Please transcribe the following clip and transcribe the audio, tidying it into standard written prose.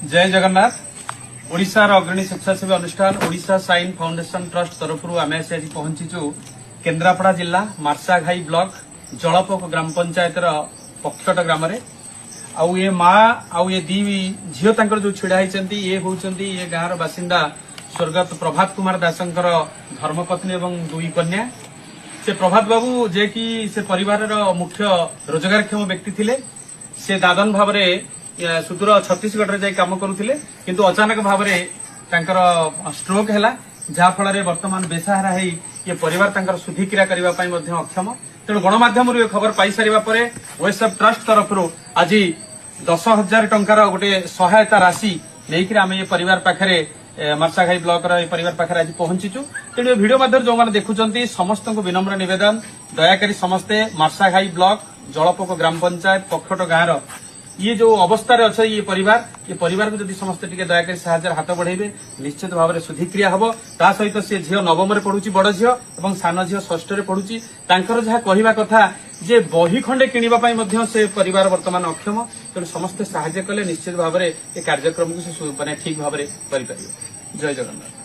जय जगन्नाथ। ओडिशार अग्रणी स्वेच्छासेवी अनुष्ठान ओडिशा साइन फाउंडेशन ट्रस्ट तरफ आम आज पहुंचीचु केन्द्रापड़ा जिला मार्साघाई ब्लॉक जलपोक ग्राम पंचायत पक्षट ग्राम आउ ये माँ आउ ये दी झील जो छिड़ा होती ये होती ये गाँव बासिंदा स्वर्गत प्रभात कुमार दासंकर धर्मपत्नी और दुई कन्या। से प्रभात बाबू जे कि से परिवार मुख्य रोजगारक्षम व्यक्ति थिले। से दादन भाव सुदूर छत्तीसगढ़ जाई काम करुथिले किंतु अचानक भाव स्ट्रोक है जहाँफल बर्तमान बेसहारा है ये परिवार तांकर सुधिक्रिया करने अक्षम। तेणु गणमाध्यम खबर पाई सारा ओएसएफ ट्रस्ट तरफ आज 10,000 टंकार गोटे सहायता राशि लेकिन आम ये परिवार पाखे मार्साघाई ब्लॉक परिवार पाखे आज पहुंचीचु। तेणु वीडियो मध्य जो मैंने देखुंत समस्त को विनम्र निवेदन दयाकोरी समस्ते मार्साघाई ब्लॉक जलपोक ग्राम पंचायत पक्षट गाँव ये जो अवस्था अच्छे ये परिवार को जदि समस्ते टिके दयाकोरी साहाय्य हाथ बढ़ेबे निश्चित भाव में सुधिक्रिया हम। ता सहित सी झील नवम पढ़ुची बड़ झील और सान झील षष्ठ पढ़ुची तांकर जहाँ कहवा कथा जे बही खंडे किणवा से परिवार वर्तमान अक्षम। तेणु समस्ते साहाय्य कले निश्चित भाव में ये कार्यक्रम को ठीक भाव में करें। जय जगन्नाथ।